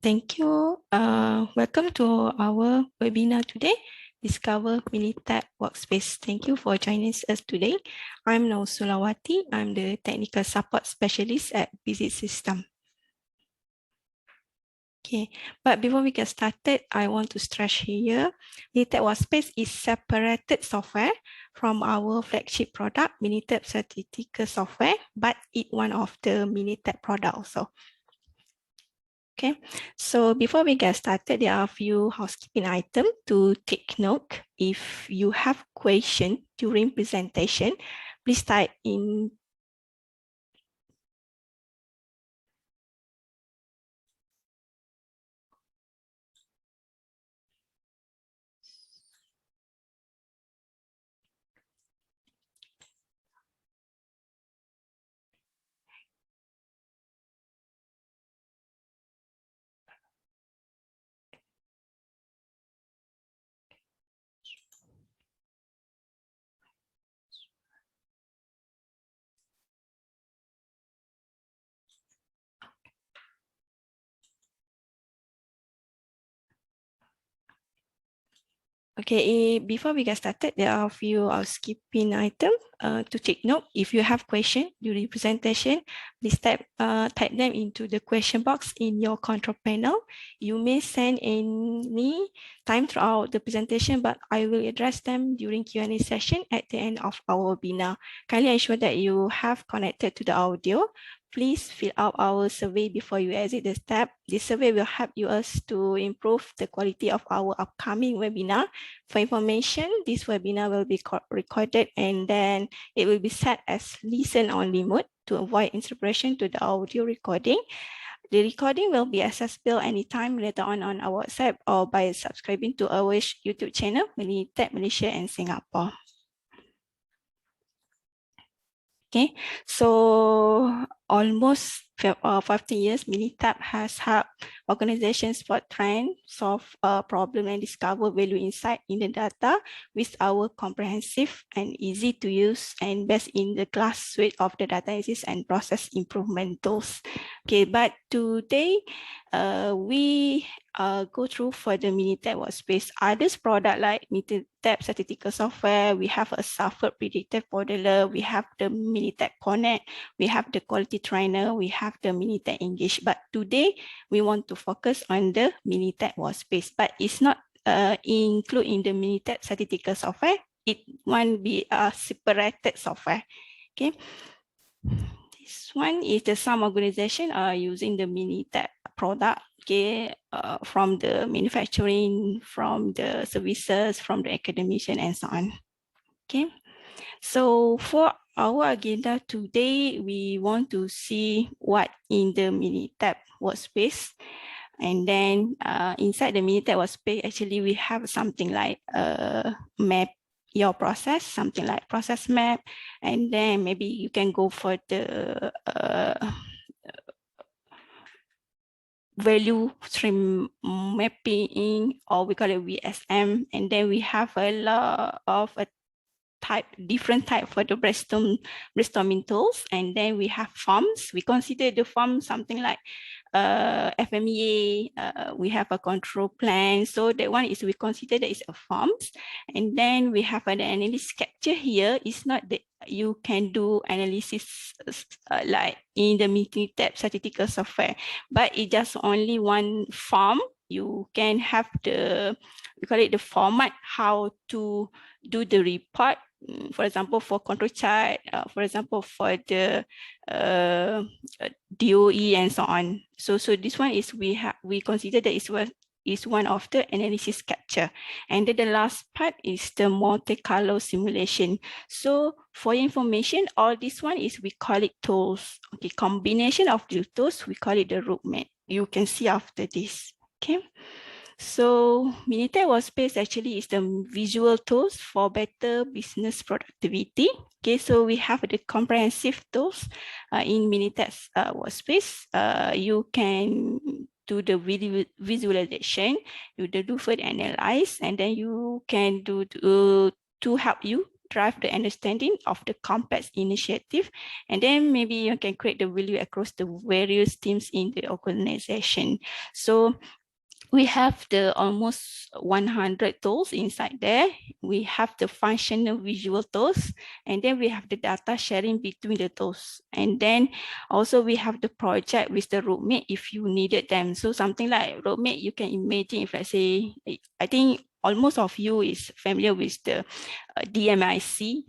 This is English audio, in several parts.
Thank you. Welcome to our webinar today, Discover Minitab Workspace. Thank you for joining us today. I'm Nur Sulawati. I'm the Technical Support Specialist at Visit System. Okay, but before we get started, I want to stress here, Minitab Workspace is separated software from our flagship product, Minitab Statistical Software, but it's one of the Minitab product also. Okay, so before we get started, there are a few housekeeping items to take note. If you have questions during presentation, please type in Okay, before we get started, there are a few housekeeping items to take note. If you have questions during presentation, please type them into the question box in your control panel. You may send any time throughout the presentation, but I will address them during Q&A session at the end of our webinar. Kindly ensure that you have connected to the audio. Please fill out our survey before you exit the tab. This survey will help us to improve the quality of our upcoming webinar. For information, this webinar will be recorded and then it will be set as listen-only mode to avoid interruption to the audio recording. The recording will be accessible anytime later on our website or by subscribing to our YouTube channel, Minitab Malaysia and Singapore. Okay, so almost 15 years, Minitab has helped organizations spot trends, solve problem, and discover value insight in the data with our comprehensive and easy to use and best in the class suite of the data analysis and process improvement tools. Okay, but today we go through for the Minitab Workspace. Others product like Minitab Statistical Software, we have a Suffolk Predictive Modeler, we have the Minitab Connect, we have the Quality Trainer, we have the Minitab Engage. But today we want to focus on the Minitab Workspace, but it's not included in the Minitab Statistical Software. It won't be a separated software. Okay. This one is the some organization are using the Minitab product, okay, from the manufacturing, from the services, from the academician and so on. Okay, so for our agenda today, we want to see what in the Minitab Workspace. And then inside the Minitab Workspace, actually we have something like a map your process, something like process map, and then maybe you can go for the value stream mapping, or we call it VSM, and then we have a lot of different type for the brainstorming tools, and then we have forms. We consider the form something like FMEA, we have a control plan. So that one is we consider that is a forms. And then we have an analysis capture here. It's not that you can do analysis like in the Minitab Statistical Software, but it just only one form. You can have the, we call it the format, how to do the report. For example, for control chart, for example, for the DOE and so on. So this one is we consider that is one of the analysis capture. And then the last part is the Monte Carlo simulation. So for your information, all this one is we call it tools. Okay, combination of the tools, we call it the roadmap. You can see after this. Okay. So Minitab Workspace actually is the visual tools for better business productivity. Okay, so we have the comprehensive tools in Minitab Workspace. You can do the visualization, you do further analyze, and then you can do to help you drive the understanding of the complex initiative, and then maybe you can create the value across the various teams in the organization. So we have the almost 100 tools inside there. We have the functional visual tools, and then we have the data sharing between the tools. And then also we have the project with the roadmap if you needed them. So something like roadmap, you can imagine if let's say, I think almost of you is familiar with the DMIC,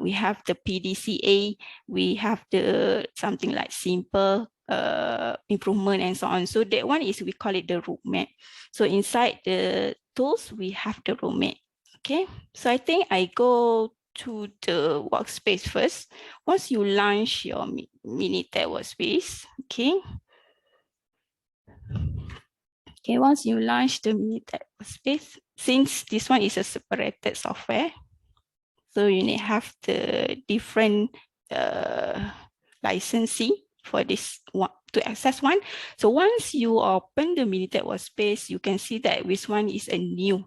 we have the PDCA, we have the something like simple improvement and so on. So that one is, we call it the roadmap. So inside the tools, we have the roadmap. Okay, so I think I go to the workspace first. Once you launch your Minitab Workspace, okay. Okay, once you launch the Minitab Workspace, since this one is a separated software, so you need have the different licensing for this one to access one. So once you open the Minitab Workspace, you can see that which one is a new.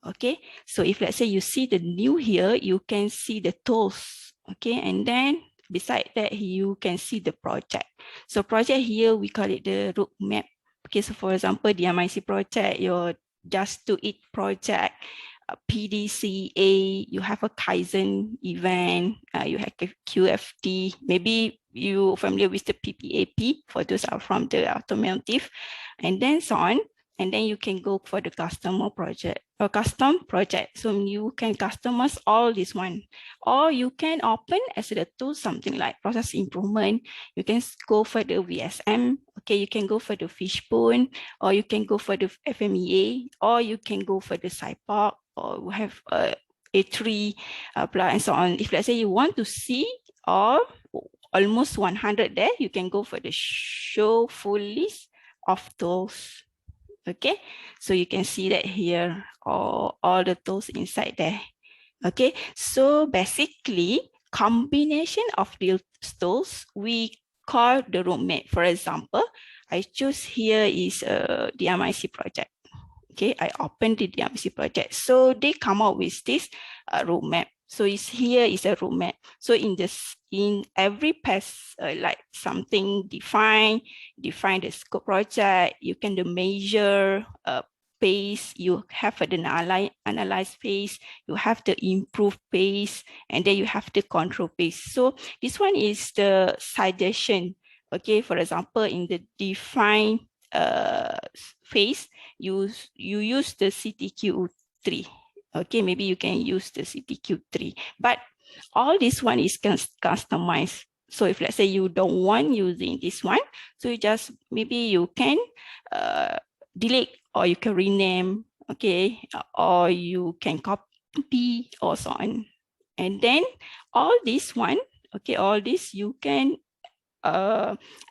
Okay, so if let's say you see the new here, you can see the tools. Okay, and then beside that, you can see the project. So project here, we call it the roadmap. Okay, so for example, the MIC project, your Just to Eat project, PDCA, you have a Kaizen event, you have a QFD, maybe you familiar with the PPAP, for those are from the automotive, and then so on. And then you can go for the customer project or custom project. So you can customize all this one, or you can open as a tool, something like process improvement. You can go for the VSM. Okay, you can go for the Fishbone, or you can go for the FMEA, or you can go for the SciPoc, or we have A3, and so on. If let's say you want to see all almost 100 there, you can go for the show full list of tools. Okay, so you can see that here, all the tools inside there. Okay, so basically, combination of these tools, we call the roadmap. For example, I choose here is the MIC project. Okay, I opened the DMC project. So they come out with this roadmap. So it's here is a roadmap. So in every pass, like something define the scope project, you can measure pace, you have the analyze pace, you have the improve pace, and then you have the control pace. So this one is the suggestion. Okay, for example, in the define phase, you use the CTQ3. Okay, maybe you can use the CTQ3, but all this one is customized. So if let's say you don't want using this one, so you just, maybe you can delete, or you can rename, okay, or you can copy or so on. And then all this one, okay, all this you can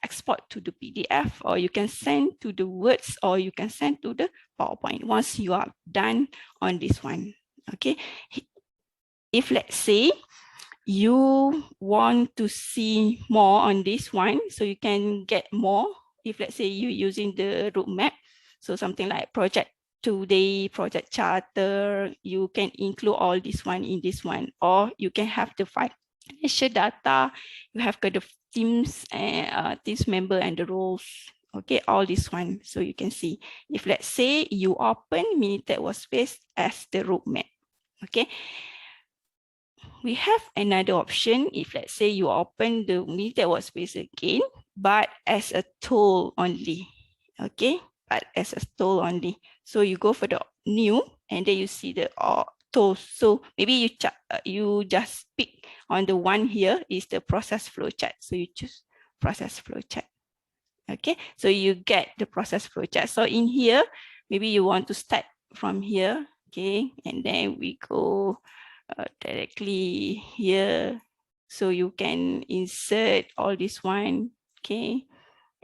export to the PDF, or you can send to the words, or you can send to the PowerPoint once you are done on this one. Okay, if let's say you want to see more on this one, so you can get more. If let's say you're using the roadmap, so something like project today, project charter, you can include all this one in this one, or you can have the financial data, you have got the teams and teams member and the roles. Okay, all this one. So you can see, if let's say you open Minitab Workspace as the roadmap. Okay, we have another option. If let's say you open the Minitab Workspace again, but as a tool only. Okay, but as a tool only. So you go for the new, and then you see the tools. So maybe you just pick on the one here is the process flowchart. So you choose process flowchart. Okay, so you get the process flowchart. So in here, maybe you want to start from here. Okay, and then we go directly here. So you can insert all this one. Okay.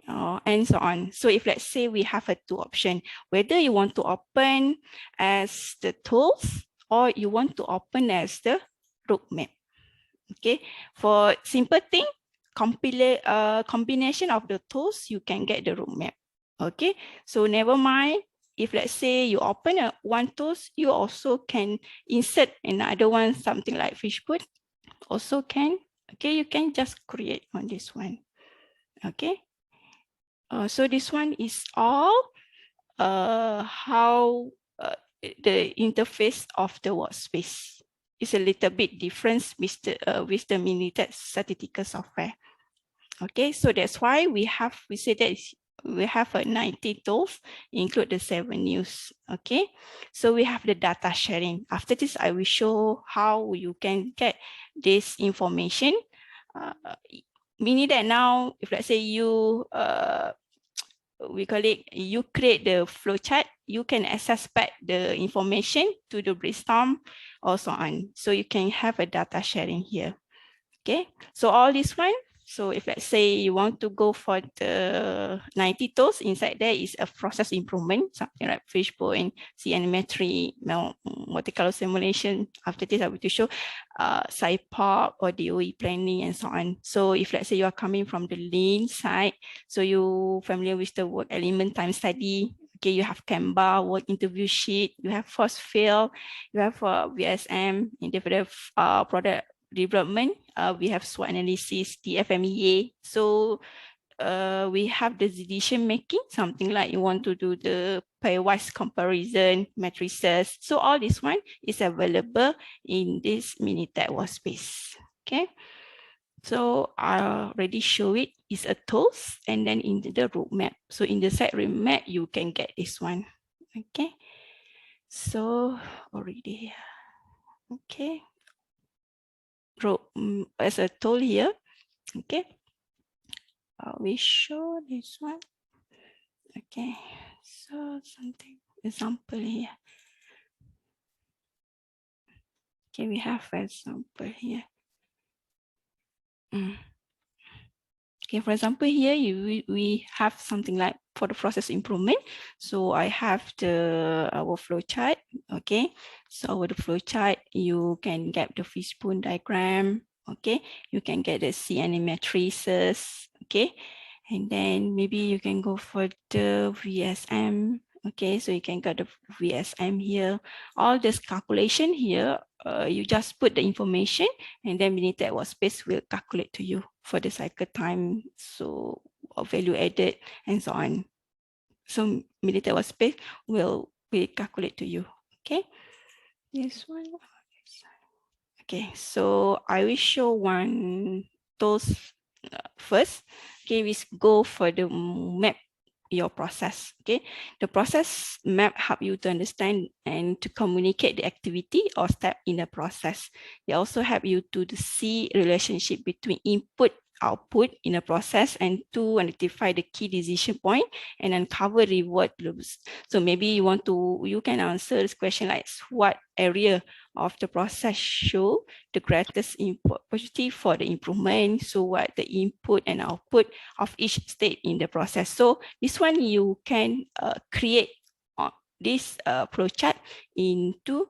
And so on. So if let's say we have a two option, whether you want to open as the tools, or you want to open as the roadmap. Okay, for simple thing, combination of the tools, you can get the roadmap. Okay, so never mind if let's say you open one tools, you also can insert another one, something like Fishbone, also can. Okay, you can just create on this one. Okay, so this one is all how the interface of the workspace is a little bit different with the Minitab statistical software. Okay, so that's why we say that we have a 90 tools, include the 7 news. Okay, so we have the data sharing. After this, I will show how you can get this information. Meaning that now, if let's say you we call it, you create the flowchart, you can access back the information to the brainstorm or so on. So you can have a data sharing here. Okay, so all this one. So if let's say you want to go for the 90 tools, inside there is a process improvement, something like Fishbone, CNMetry, Monte Carlo simulation. After this, I will to show SciPop or DOE planning and so on. So if let's say you are coming from the lean side, so you familiar with the work element time study, okay, you have Canva, work interview sheet, you have force field, you have VSM, individual product development, we have SWOT analysis, the FMEA. So we have the decision making, something like you want to do the pairwise comparison, matrices. So all this one is available in this Minitab Workspace. Okay. So I already show it. It's a tools and then in the roadmap. So in the site roadmap, you can get this one. Okay. So already, okay. As a tool here, okay. We show this one. Okay, so something example here. Okay, we have example here. Okay, for example here, we have something like for the process improvement. So I have our flow chart. Okay, so with the flow chart, you can get the Fishbone diagram. Okay, you can get the CNA matrices. Okay, and then maybe you can go for the VSM. Okay, so you can get the VSM here. All this calculation here, you just put the information and then Minitab Workspace will calculate to you for the cycle time, so value added and so on. So Minitab Workspace will calculate to you. Okay, this one. Okay, so I will show one those first. Okay, we go for the map your process. Okay, the process map help you to understand and to communicate the activity or step in the process. They also help you to see relationship between input output in a process and to identify the key decision point and uncover reward loops. So maybe you can answer this question like what area of the process show the greatest input opportunity for the improvement. So what the input and output of each state in the process. So this one you can create this flowchart into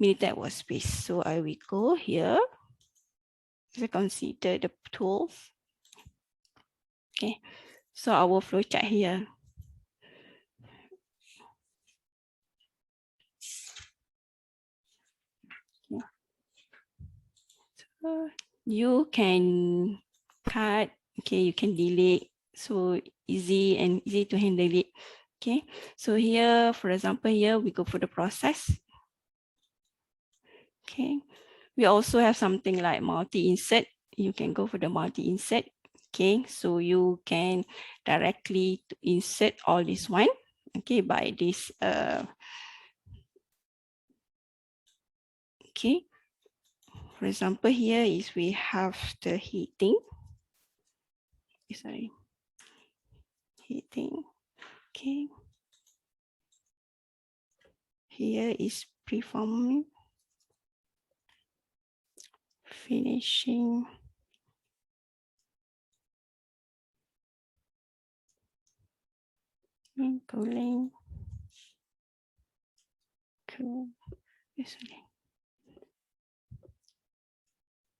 Minitab Workspace. So I will go here. So consider the tools. Okay, so our flowchart here. Okay. So you can cut, okay, you can delete. So easy to handle it. Okay, so here, for example, here we go for the process. Okay, we also have something like multi-insert. You can go for the multi-insert. Okay, so you can directly insert all this one. Okay, by this. Okay, for example, here is we have the heating. Sorry, heating. Okay, here is preforming, finishing, and cooling,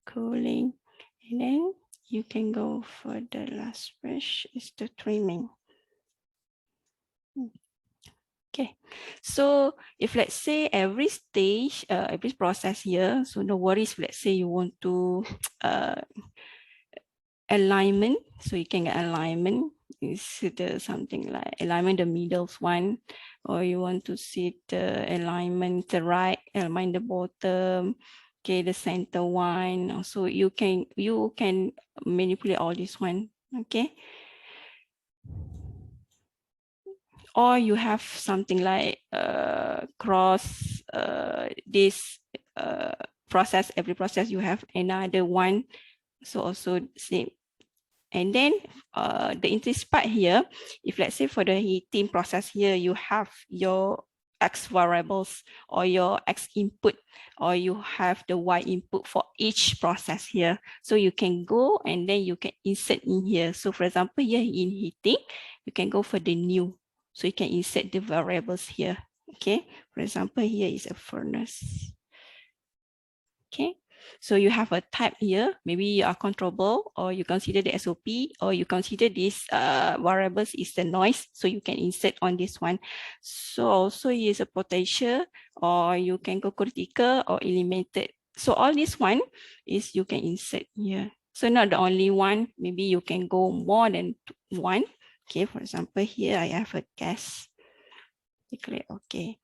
cooling, and then you can go for the last brush is the trimming. Okay, so if let's say every stage, every process here, so no worries, let's say you want to alignment, so you can get alignment, is the something like alignment the middle one, or you want to see the alignment the right, alignment the bottom, okay, the center one. So you can manipulate all this one, okay. Or you have something like cross this process, every process you have another one, so also same. And then the interesting part here, if let's say for the heating process here, you have your X variables or your X input, or you have the Y input for each process here. So you can go and then you can insert in here. So for example, here in heating, you can go for the new. So you can insert the variables here. Okay, for example, here is a furnace. Okay, so you have a type here, maybe you are controllable, or you consider the SOP, or you consider this variables is the noise, so you can insert on this one. So also is a potential, or you can go critical or eliminated. So all this one is you can insert here. So not the only one, maybe you can go more than one. Okay, for example, here I have a gas. Declare okay.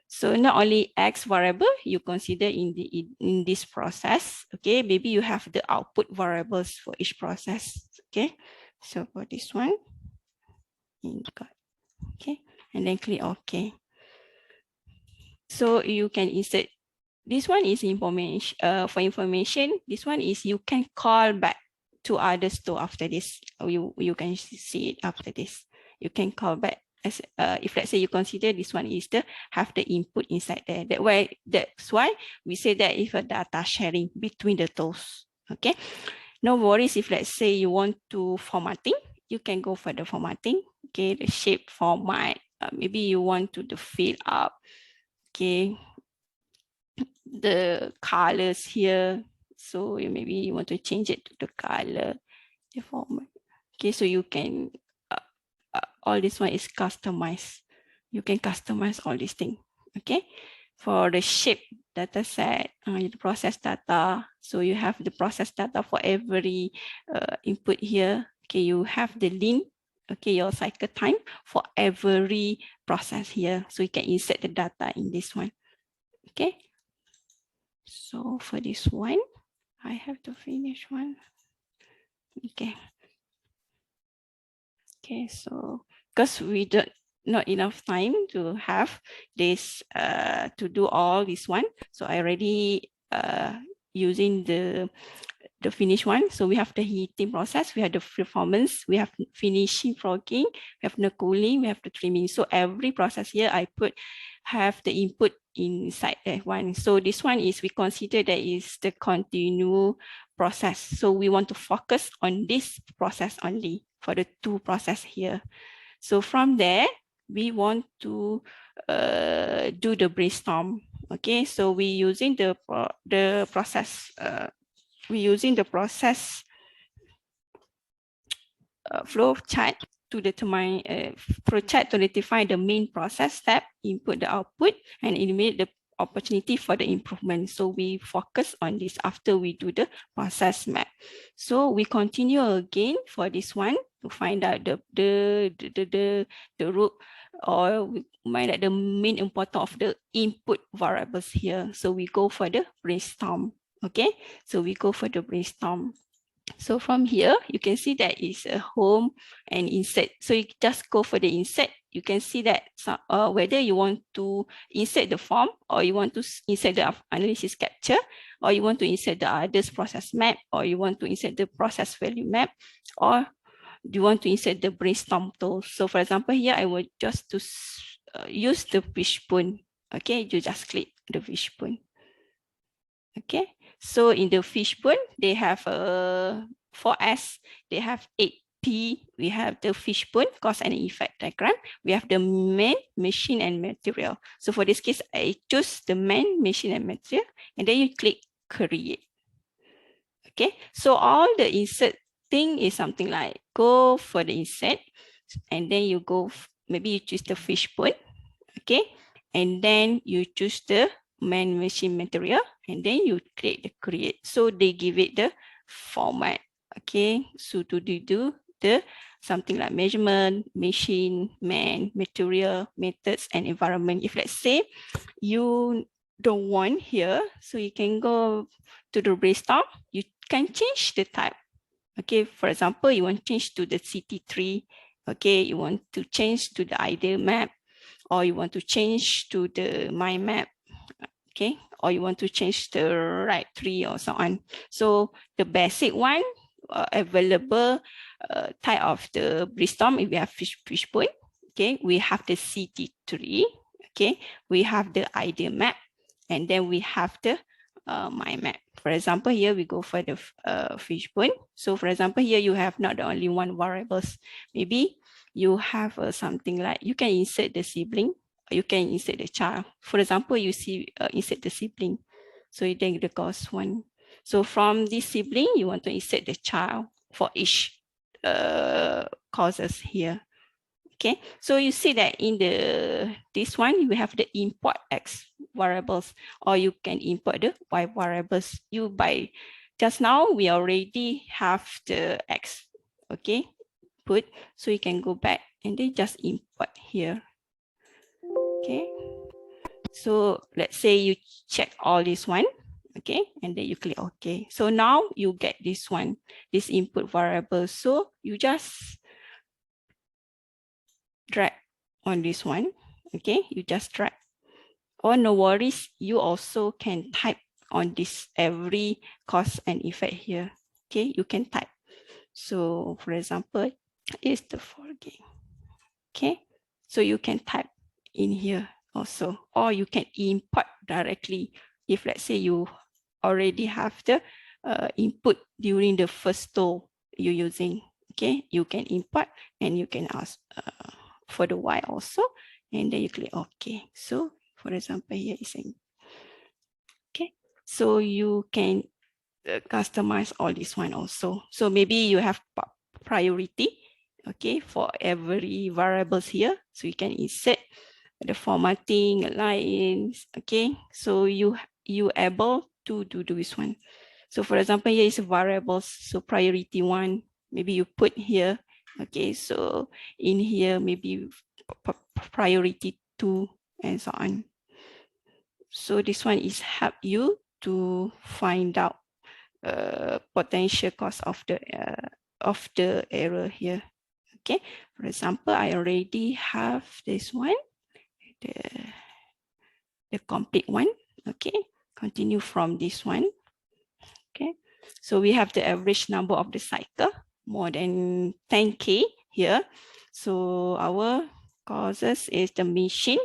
So not only X variable you consider in this process, okay, maybe you have the output variables for each process, okay. So for this one, okay, and then click OK. So you can insert, this one is information, for information, this one is you can call back to other store after this, or you can see it after this. You can call back as if let's say you consider this one is the have the input inside there. That's why we say that if a data sharing between the tools. Okay, no worries if let's say you want to formatting, you can go for the formatting. Okay, the shape format, maybe you want to the fill up, okay, the colors here. So maybe you want to change it to the color, the format. Okay, so you can all this one is customized. You can customize all these things. Okay, for the shape data set, the process data. So you have the process data for every input here. Okay, you have the link. Okay, your cycle time for every process here. So you can insert the data in this one. Okay. So for this one, I have to finish one. Okay. Okay, so because we don't not enough time to have this to do all this one, so I already using the finished one. So we have the heating process, we have the performance, we have finishing frogging, we have the cooling, we have the trimming. So every process here I have the input inside that one. So this one is we consider that is the continuous process. So we want to focus on this process only for the two process here. So from there, we want to do the brainstorm. Okay, so we using the process. We using the process flow chart to determine flow chart to identify the main process step, input the output, and eliminate the opportunity for the improvement. So we focus on this after we do the process map. So we continue again for this one to find out the root, or we find out the main importance of the input variables here. So we go for the brainstorm. Okay, so we go for the brainstorm. So from here, you can see that is a home and insert. So you just go for the insert. You can see that whether you want to insert the form, or you want to insert the analysis capture, or you want to insert the others process map, or you want to insert the process value map, or you want to insert the brainstorm tool. So for example, here I will just to use the Fishbone. Okay, you just click the Fishbone. Okay, so in the Fishbone, they have for S, they have 8P. We have the Fishbone cause and effect diagram. We have the main, machine, and material. So for this case, I choose the main, machine, and material, and then you click create. Okay, so all the insert thing is something like go for the insert, and then you go, maybe you choose the Fishbone. Okay, and then you choose the man machine material, and then you create the create. So they give it the format. Okay, so to do the something like measurement, machine, man, material, methods, and environment. If let's say you don't want here, so you can go to the brainstorm, you can change the type. Okay, for example, you want to change to the CT3. Okay, you want to change to the ideal map, or you want to change to the mind map. Okay, or you want to change the right tree or so on. So the basic one available type of the brainstorm, if we have fishbone, okay, we have the CT3, okay, we have the ideal map, and then we have the mind map. For example, here we go for the fishbone. So for example, here you have not the only one variables. Maybe you have something like you can insert the sibling, you can insert the child. For example, you see insert the sibling. So you take the cost one. So from this sibling, you want to insert the child for each causes here. Okay, so you see that in this one, you have the import X variables, or you can import the Y variables. Just now, we already have the X, okay, put, so you can go back and then just import here. Okay, so let's say you check all this one, okay, and then you click OK. So now you get this one, this input variable. So you just drag on this one, okay, you just drag. Or no worries, you also can type on this every cause and effect here, okay, you can type. So for example, is the foregoing, okay, so you can type in here also, or you can import directly. If let's say you already have the input during the first tool you're using, okay, you can import and you can ask for the Y also, and then you click OK. So for example, here is okay, so you can customize all this one also. So maybe you have priority, okay, for every variables here, so you can insert the formatting lines, okay, so you able to do this one. So for example, here is variables, so priority 1, maybe you put here, okay, so in here maybe priority 2 and so on. So this one is help you to find out potential cause of the error here. Okay, for example, I already have this one, the complete one. Okay, continue from this one. Okay, so we have the average number of the cycle, more than 10K here. So our causes is the machine.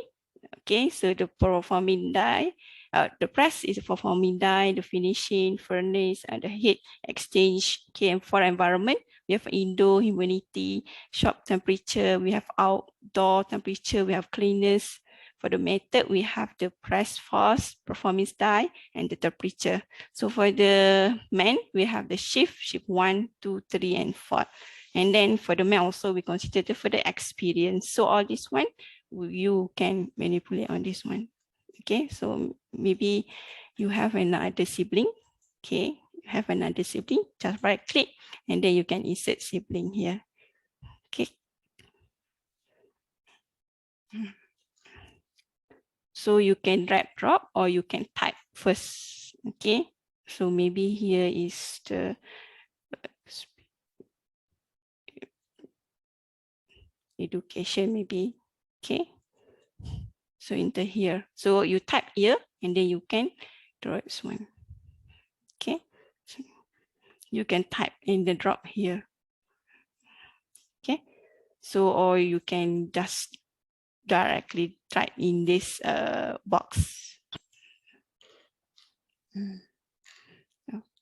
Okay, so the performing die, the press is performing die, the finishing, furnace, and the heat exchange. Okay, and for environment, we have indoor humidity, shop temperature, we have outdoor temperature, we have cleanness. For the method, we have the press force, performance die, and the temperature. So for the man, we have the shift 1, 2, 3, and 4. And then for the man also, we consider for the experience. So all this one, you can manipulate on this one. Okay, so maybe you have another sibling. Okay, you have another sibling, just right click, and then you can insert sibling here. Okay. So you can drag drop, or you can type first. Okay, so maybe here is the education maybe. Okay, so enter here. So you type here, and then you can draw this one. Okay, so you can type in the drop here. Okay, so or you can just directly type in this box.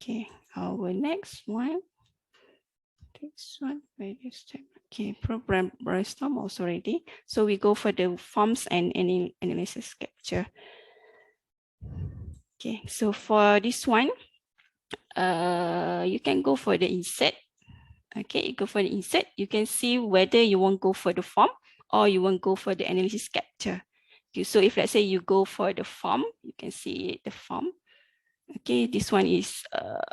Okay, our next one. This one, wait this time. Okay, program brainstorm also ready. So we go for the forms and any analysis capture. Okay, so for this one, you can go for the insert. Okay, you go for the insert. You can see whether you want to go for the form or you want to go for the analysis capture. So if let's say you go for the form, you can see the form. Okay, this one is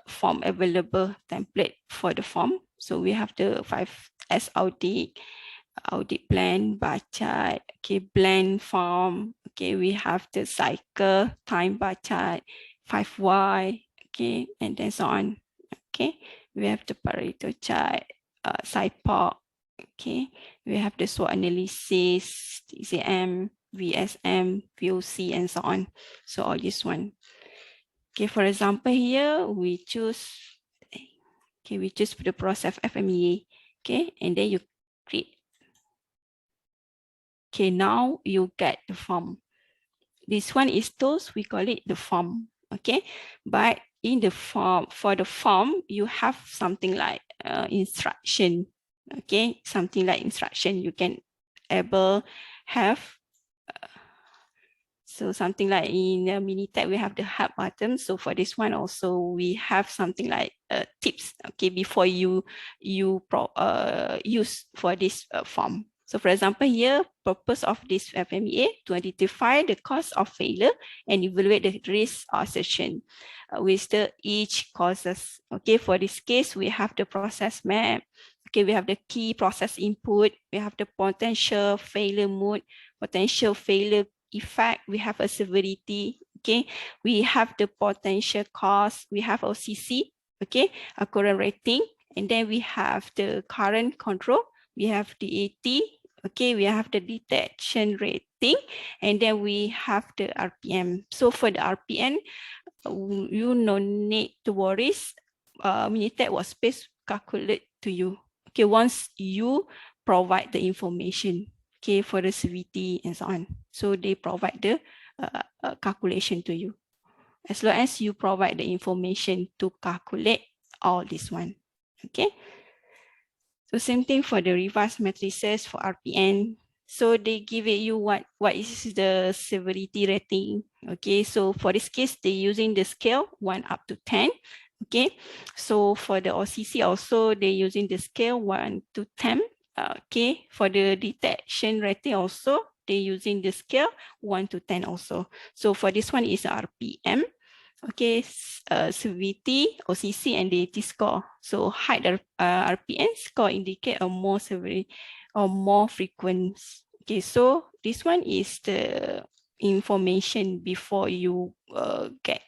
form available template for the form. So we have the 5S audit plan, bar chart, okay, blend form. Okay, we have the cycle, time bar chart, 5Y, okay, and then so on. Okay, we have the Pareto chart, SIPOC, okay, we have the SWOT analysis, TCM, VSM, VOC, and so on. So all this one. Okay, for example, here we choose, okay, we choose the process FMEA, okay, and then you create. Okay, now you get the form. This one is tools, we call it the form, okay, but in the form, for the form, you have something like instruction, okay, something like instruction you can able have. So something like in the Minitab, we have the help button. So for this one also, we have something like tips, okay, before you use for this form. So for example, here, purpose of this FMEA to identify the cause of failure and evaluate the risk or assertion with the each causes. Okay, for this case, we have the process map. Okay, we have the key process input. We have the potential failure mode, potential failure effect, we have a severity, okay, we have the potential cause, we have OCC, okay, a current rating, and then we have the current control, we have the AT, okay, we have the detection rating, and then we have the RPM. So for the RPM, you no need to worry, Minitab Workspace calculate to you, okay, once you provide the information, okay, for the CVT and so on. So they provide the calculation to you. As long as you provide the information to calculate all this one, okay. So same thing for the reverse matrices for RPN. So they give it you what is the severity rating. Okay, so for this case, they're using the scale 1 up to 10. Okay, so for the OCC also, they're using the scale 1 to 10. Okay, for the detection rating also, they're using the scale 1 to 10 also. So for this one is RPM. Okay, severity, OCC, and the AT score. So high RPM score indicate a more severity or more frequent. Okay, so this one is the information before you get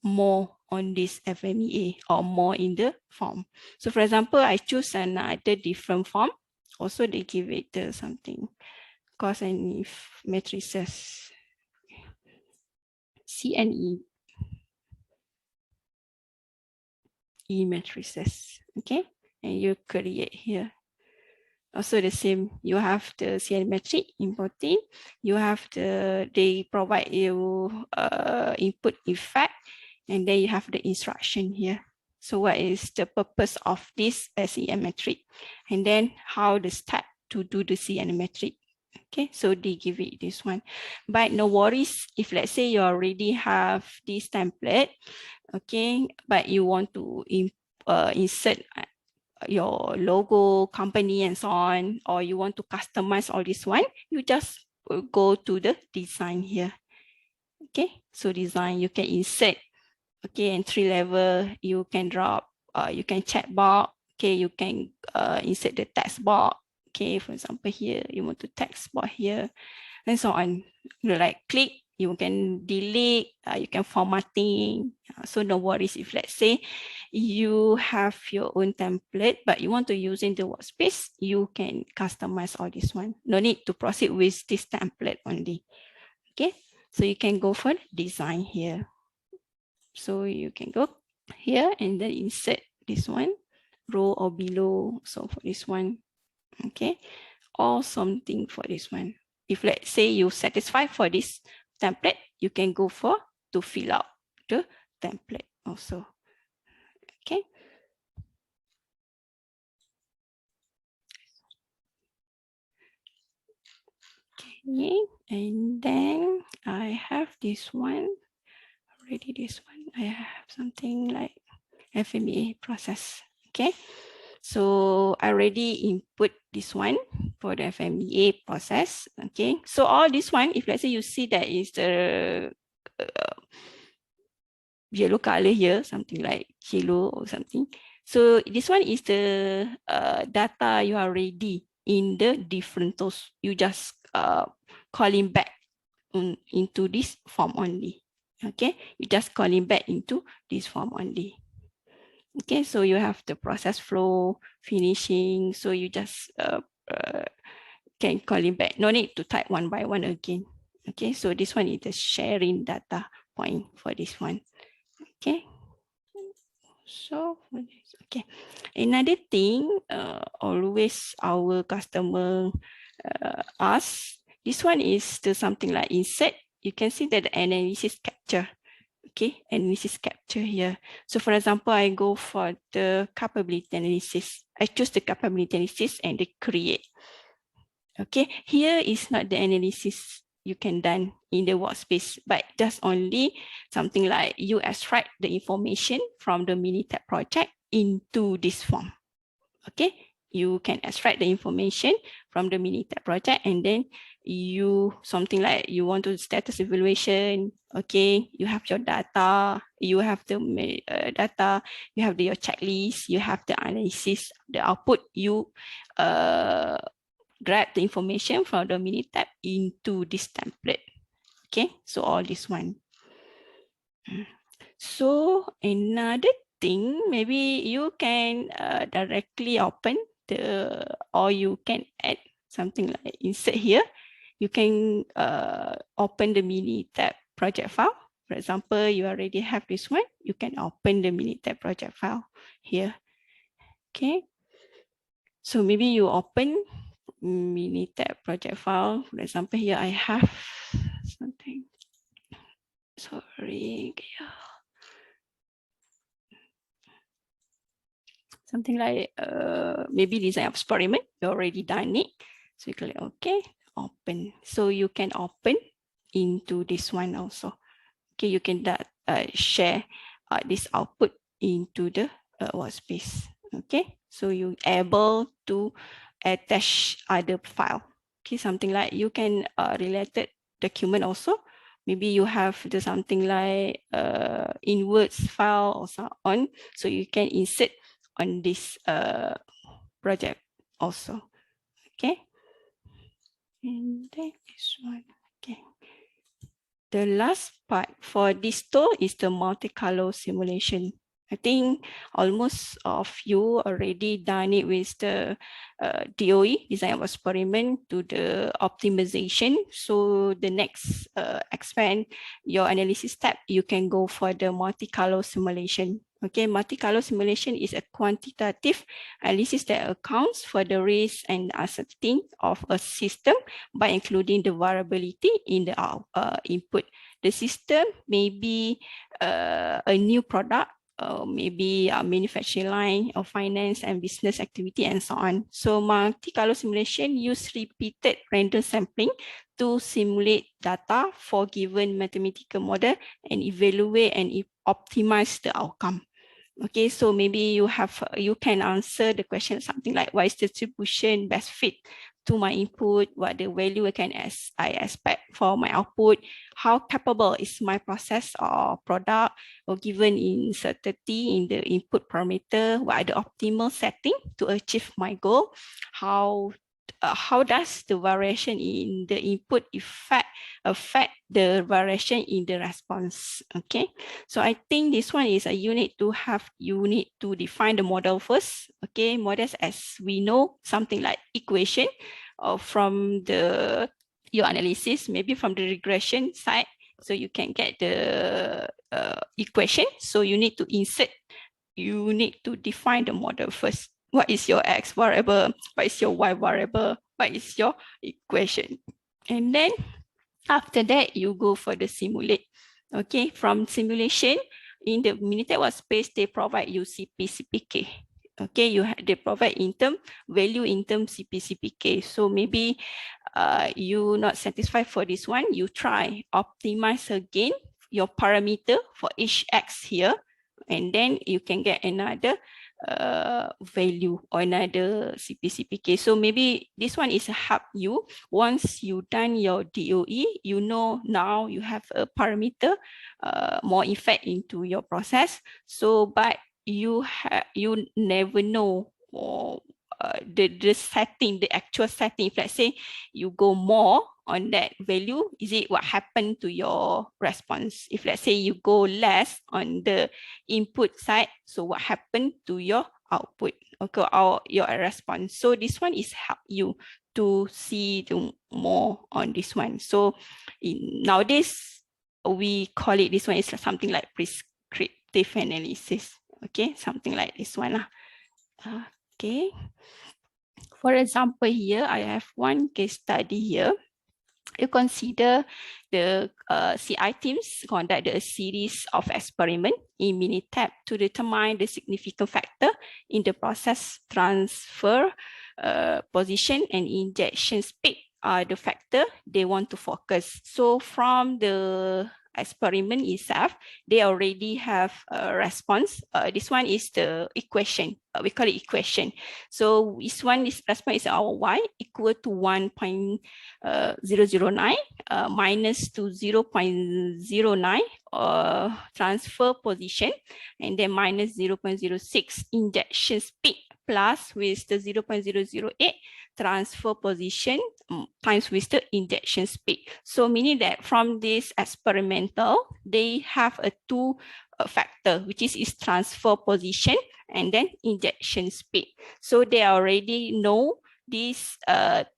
more on this FMEA or more in the form. So for example, I choose another different form. Also, they give it something, cause and if matrices, CNE. matrices, okay, and you create here. Also the same, you have the CN metric importing, you have they provide you input effect, and then you have the instruction here. So what is the purpose of this CN metric? And then how the step to do the CN metric. Okay, so they give it this one. But no worries, if let's say you already have this template, okay, but you want to insert your logo, company, and so on, or you want to customize all this one, you just go to the design here. Okay, so design, you can insert, okay, entry level, you can drop, you can check box, okay, you can insert the text box, okay, for example here, you want to text box here, and so on. You right click, you can delete, you can formatting. So no worries if let's say you have your own template, but you want to use in the workspace, you can customize all this one. No need to proceed with this template only. Okay, so you can go for design here. So you can go here and then insert this one, row or below. So for this one, okay, or something for this one. If let's say you satisfied for this template, you can go for to fill out the template also. Okay. Okay, and then I have this one, already this one, I have something like FMEA process. Okay, So I already input this one for the FMEA process. Okay, so all this one, if let's say you see that is the yellow color here, something like yellow or something. So this one is the data you are ready in the different tools. You just calling back into this form only. Okay, you just calling back into this form only. Okay, so you have the process flow, finishing. So you just can call it back. No need to type one by one again. Okay, so this one is the sharing data point for this one. Okay. So, okay. Another thing, always our customer asks, this one is the something like insert. You can see that the analysis capture. Okay, analysis capture here. So for example, I go for the capability analysis. I choose the capability analysis and the create. Okay, here is not the analysis you can done in the workspace, but just only something like you extract the information from the Minitab project into this form. Okay, you can extract the information from the Minitab project, and then you something like you want to status evaluation. Okay, you have your data, you have the data, you have your checklist, you have the analysis, the output. You grab the information from the Minitab into this template. Okay, so all this one. So another thing, maybe you can directly open the, or you can add something like insert here. You can open the Minitab project file. For example, you already have this one. You can open the Minitab project file here. Okay. So maybe you open Minitab project file. For example, here I have something. Sorry. Something like maybe design experiment. You already done it. So you click OK, open. So you can open into this one also. Okay, you can share this output into the workspace. Okay, so you able to attach other file. Okay, something like you can related document also. Maybe you have the something like inwards file or so on. So you can insert on this project also. Okay, and then this one. Okay. The last part for this tool is the multicolor simulation. I think almost of you already done it with the DOE, design of experiment, to the optimization. So the next expand your analysis step, you can go for the multicolor simulation. Okay, multicolor simulation is a quantitative analysis that accounts for the risk and uncertainty of a system by including the variability in the input. The system may be a new product, maybe a manufacturing line or finance and business activity and so on. So multicolor simulation use repeated random sampling to simulate data for given mathematical model and evaluate and optimize the outcome. Okay, so maybe you can answer the question something like, what is the distribution best fit to my input? What the value I expect for my output? How capable is my process or product, or given uncertainty in the input parameter? What are the optimal setting to achieve my goal? How does the variation in the input affect the variation in the response? Okay, so I think this one is you need to define the model first. Okay, models, as we know, something like equation from your analysis, maybe from the regression side. So you can get the equation. So you need to define the model first. What is your X variable? What is your Y variable? What is your equation? And then after that, you go for the simulate. Okay, from simulation, in the Minitab Workspace, they provide you CPCPK. Okay, they provide value in term CPCPK. So maybe you not satisfied for this one, you try optimize again your parameter for each X here, and then you can get another value or another CPCPK. So maybe this one is help you. Once you done your DOE, you know now you have a parameter more effect into your process. So, but you never know or the setting, the actual setting. If let's say you go more on that value, is it what happened to your response? If let's say you go less on the input side, so what happened to your output, okay, or your response? So this one is help you to see the more on this one. So nowadays we call it, this one is something like prescriptive analysis. Okay, something like this one lah. Okay. For example, here I have one case study here. You consider the CI teams conducted a series of experiments in Minitab to determine the significant factor in the process transfer position and injection speed are the factor they want to focus. So from the experiment itself, they already have a response. This one is the equation. We call it equation. So this one is response is our y equal to 1.009 minus to 0.09 transfer position, and then minus 0.06 injection speed plus with the 0.008 transfer position times with the injection speed. So meaning that from this experimental, they have a two factor, which is transfer position and then injection speed. So they already know these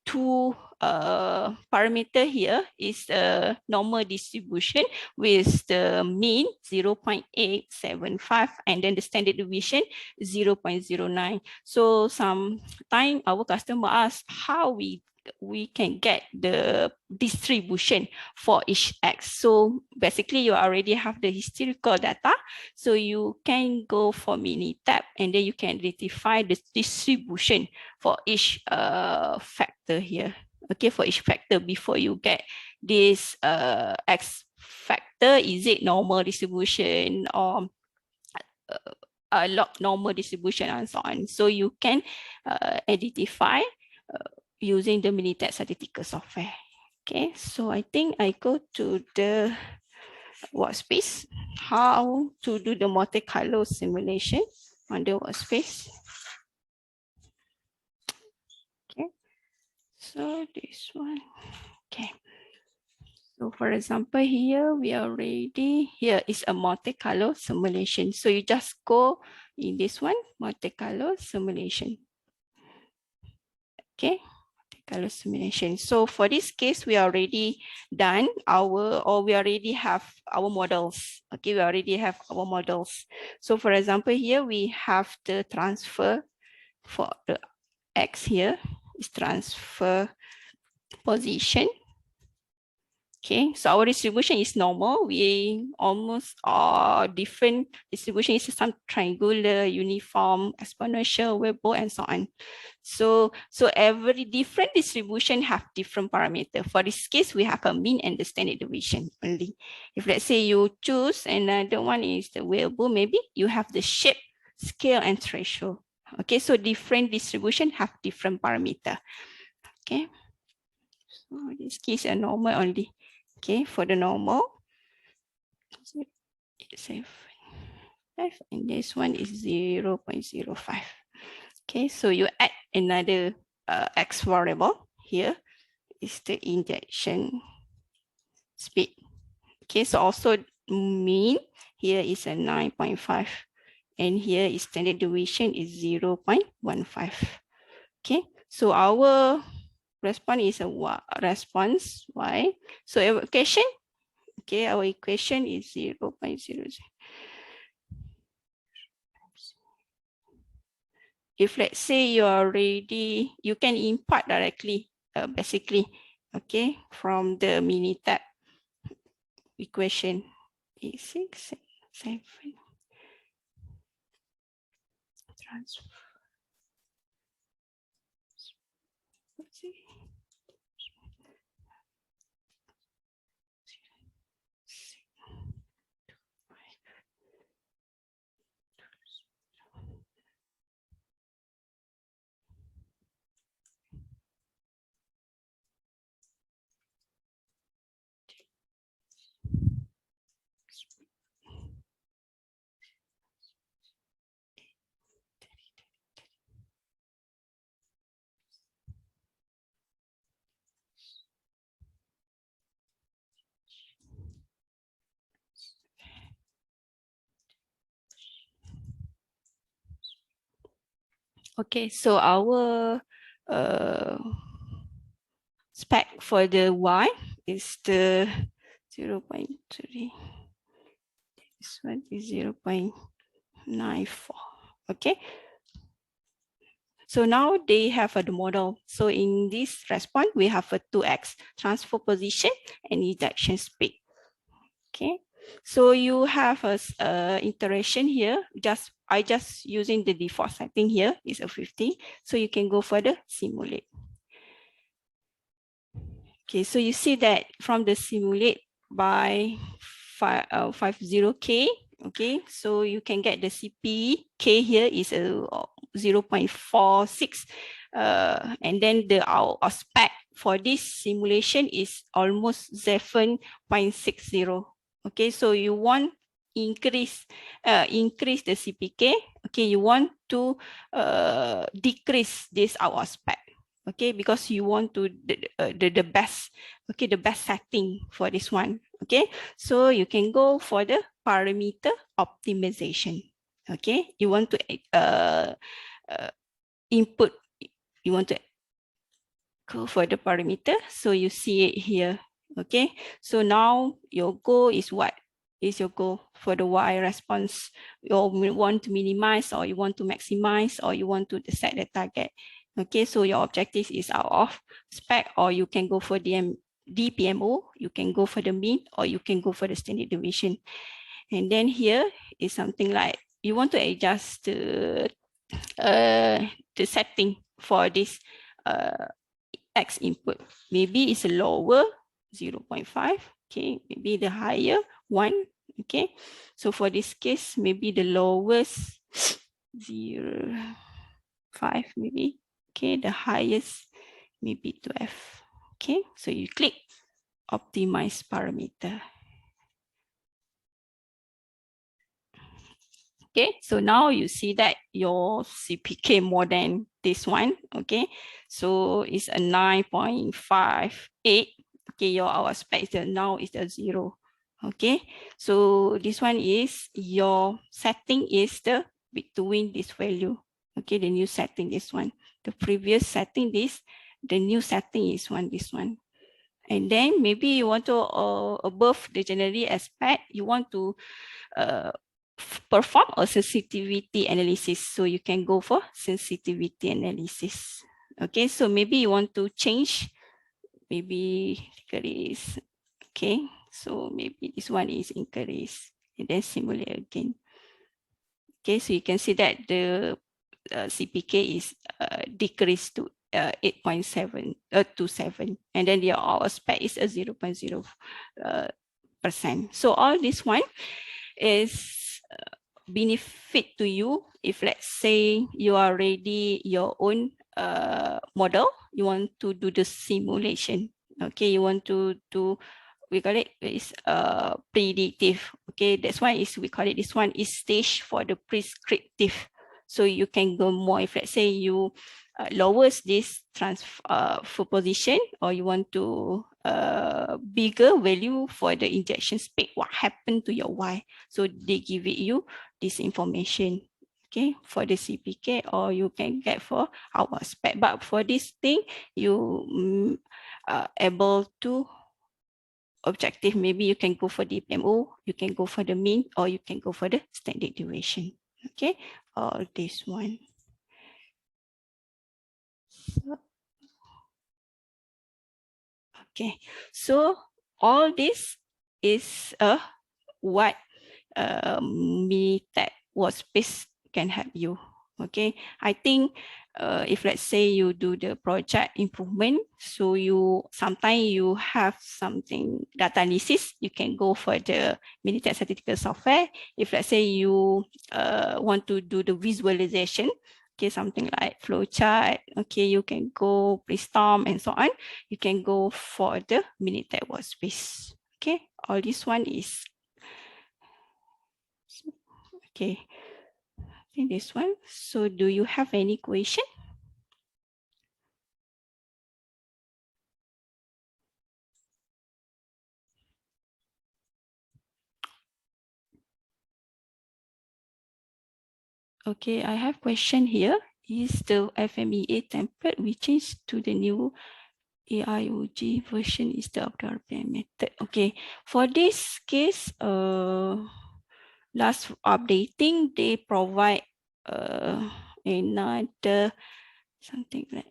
two parameter here is a normal distribution with the mean 0.875 and then the standard deviation 0.09. So sometimes our customer asks how we can get the distribution for each X. So basically you already have the historical data. So you can go for Minitab and then you can rectify the distribution for each factor here. Okay, for each factor before you get this X factor, is it normal distribution or a log normal distribution and so on. So you can identify using the Minitab statistical software. Okay, so I think I go to the workspace, how to do the Monte Carlo simulation on the workspace. Okay, so this one, okay. So for example, here we are ready. Here is a Monte Carlo simulation. So you just go in this one, Monte Carlo simulation. Okay, Monte Carlo simulation. So for this case, we already done we already have our models. Okay, we already have our models. So for example, here we have the transfer for the X here is transfer position. Okay, so our distribution is normal. We almost different distribution is some triangular, uniform, exponential, Weibull, and so on. So every different distribution have different parameter. For this case, we have a mean and the standard deviation only. If let's say you choose another one is the Weibull, maybe you have the shape, scale, and threshold. Okay, so different distribution have different parameter. Okay, so this case a normal only. Okay, for the normal, 7, 5, and this one is 0.05. Okay, so you add another X variable here is the injection speed. Okay, so also mean here is a 9.5 and here is standard deviation is 0.15. Okay, so our response is a response y. So our equation, okay, our equation is 0.00. If let's say you are ready, you can import directly, basically, okay, from the Minitab equation. 8, 6, 7. Transfer. Let's see. Okay, so our spec for the Y is the 0.3. This one is 0.94. Okay. So now they have the model. So in this response, we have a 2x transfer position and ejection speed. Okay. So you have a iteration here. I just using the default setting here is a 50. So you can go for the simulate. Okay, so you see that from the simulate by 50K, okay, so you can get the CPK here is a 0.46, and then the our spec for this simulation is almost 7.60. Okay, so you want increase the CPK. Okay, you want to decrease this our spec. Okay, because you want to the best, okay, the best setting for this one. Okay, so you can go for the parameter optimization. Okay, you want to input, you want to go for the parameter, so you see it here. Okay, so now your goal is what is your goal for the Y response? You want to minimize, or you want to maximize, or you want to set the target. Okay, so your objective is out of spec, or you can go for DPMO, you can go for the mean, or you can go for the standard deviation. And then here is something like you want to adjust the setting for this X input. Maybe it's a lower 0.5, okay, maybe the higher 1, okay. So for this case, maybe the lowest 0.5 maybe, okay, the highest maybe 12, okay. So you click optimize parameter. Okay, so now you see that your CPK more than this one. Okay, so it's a 9.58. Okay, your our spec now is a 0. Okay, so this one is your setting is the between this value. Okay, the new setting this one. The previous setting this, the new setting is this one. And then maybe you want to above the generally aspect, you want to perform a sensitivity analysis. So you can go for sensitivity analysis. Okay, so maybe you want to change, maybe increase. Okay, so maybe this one is increase and then simulate again. Okay, so you can see that the CPK is decreased to 8.7 to 7, and then the our spec is a 0.0%. So all this one is benefit to you if let's say you are ready your own model, you want to do the simulation. Okay, you want to do, we call it is predictive. Okay, that's why is we call it, this one is stage for the prescriptive. So you can go more if let's say you lowers this transfer position, or you want to bigger value for the injection speed, what happened to your Y. So they give it you this information, okay, for the CPK, or you can get for our spec. But for this thing, you able to objective, maybe you can go for the DPMO, you can go for the mean, or you can go for the standard deviation. Okay, all this one. Okay, so all this is what Minitab Workspace can help you. Okay, I think if let's say you do the project improvement, so you sometimes you have something data analysis, you can go for the Minitab statistical software. If let's say you want to do the visualization, okay, something like flowchart, okay, you can go brainstorm and so on, you can go for the Minitab Workspace. Okay, all this one is okay. I think this one. So do you have any question? Okay, I have question here. is the FMEA template. We change to the new AIOG version is the RPM method. Okay, for this case, last updating, they provide another something like,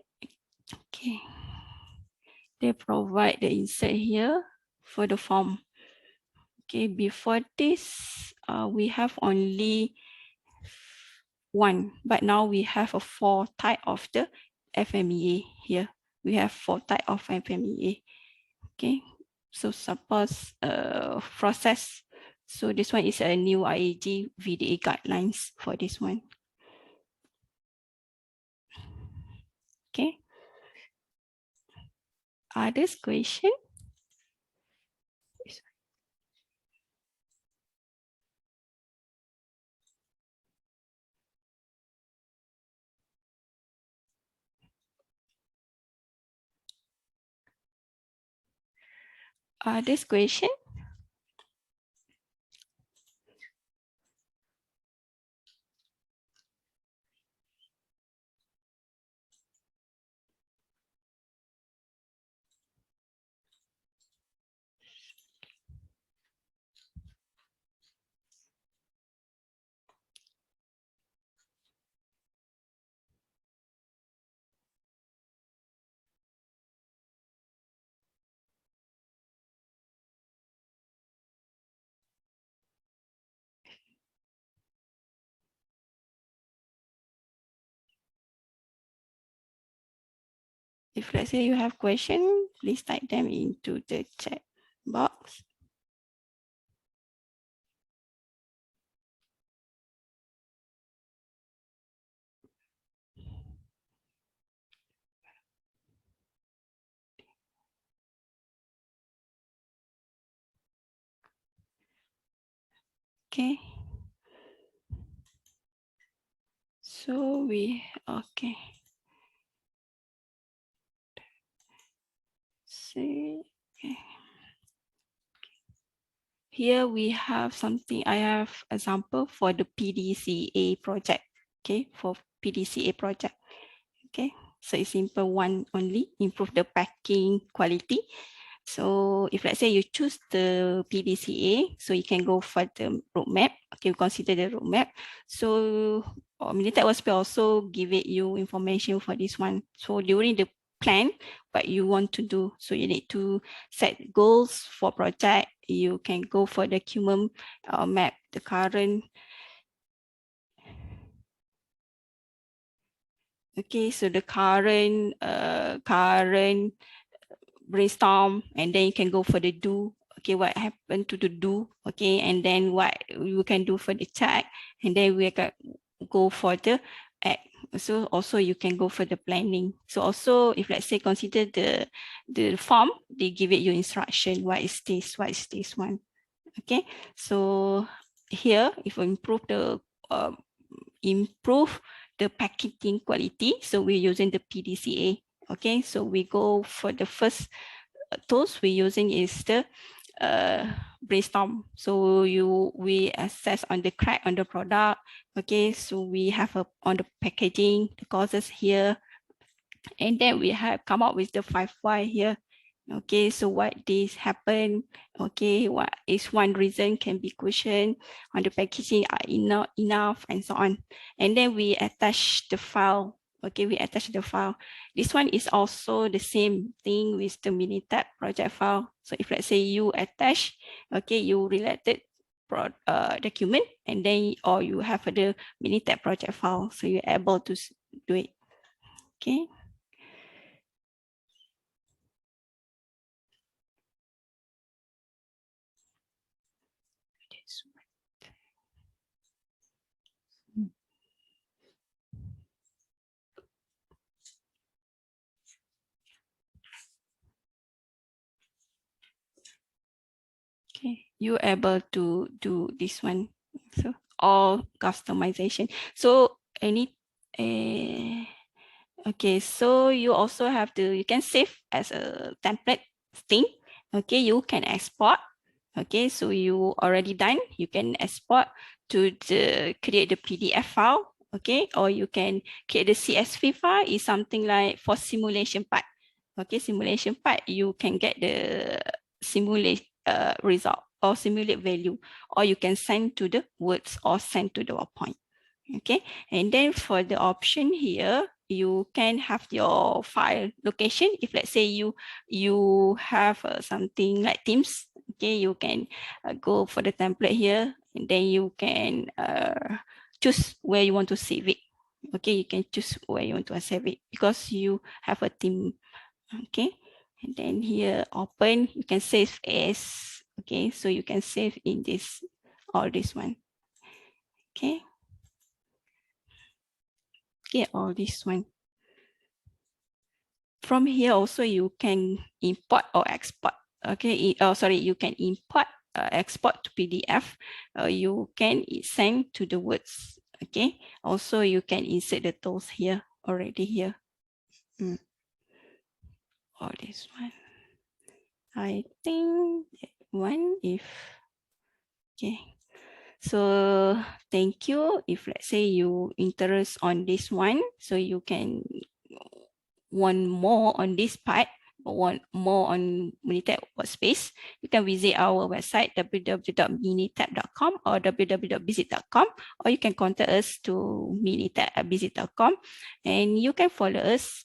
okay, they provide the insert here for the form. Okay, before this, we have only one, but now we have a 4 type of the FMEA here. We have 4 type of FMEA. Okay, so suppose process. So this one is a new IAG VDA guidelines for this one. Okay. Others question? Others question? If let's say you have question, please type them into the chat box. Okay. So okay. See, okay. Here we have something, I have example for the PDCA project. Okay, for PDCA project. Okay, so it's simple one only, improve the packing quality. So if let's say you choose the PDCA, so you can go for the roadmap. Okay, we consider the roadmap. So Minitab Workspace also give it you information for this one. So during the plan, what you want to do, so you need to set goals for project. You can go for the document map, the current. Okay, so the current brainstorm, and then you can go for the do. Okay, what happened to the do? Okay, and then what you can do for the check, and then we can go for the act. So also you can go for the planning. So also if let's say consider the form, they give it you instruction. What is this? What is this one? Okay, so here if we improve the packaging quality, so we're using the PDCA. Okay, so we go for the first tools we're using is the brainstorm. So we assess on the crack on the product. Okay, so we have on the packaging, the causes here, and then we have come up with the 5 why here. Okay, so what this happen? Okay, what is one reason can be questioned on the packaging are enough and so on. And then we attach the file. Okay, we attach the file. This one is also the same thing with the Minitab project file. So if let's say you attach, okay, you related document, and then or you have the Minitab project file, so you're able to do it. Okay. Okay, you able to do this one. So all customization. So okay, so you also have to, you can save as a template thing. Okay, you can export. Okay, so you already done. You can export to create the PDF file. okay? Or you can create the CSV file is something like for simulation part. Okay, simulation part, you can get the simulate result or simulate value, or you can send to the words or send to the PowerPoint. Okay, and then for the option here, you can have your file location. If let's say you have something like Teams, okay, you can go for the template here, and then you can choose where you want to save it. Okay, you can choose where you want to save it because you have a team. Okay, and then here open, you can save as, okay, so you can save in this, all this one. Okay, okay, all this one. From here also you can import or export. Okay, sorry, you can import, export to PDF. You can send to the words. Okay, also you can insert the tools here already here. Or this one. I think that one, if, okay. So thank you. If let's say you interest on this one, so you can want more on this part, want more on Minitab Workspace, you can visit our website www.minitab.com or www.visit.com, or you can contact us to minitab@visit.com, and you can follow us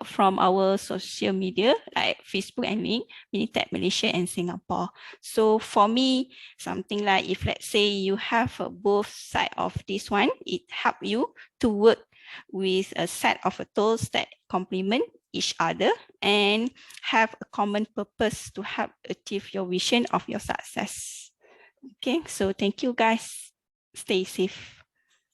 from our social media like Facebook and link, Minitab Malaysia and Singapore. So for me, something like if let's say you have both side of this one, it help you to work with a set of tools that complement each other and have a common purpose to help achieve your vision of your success. Okay, so thank you guys. Stay safe.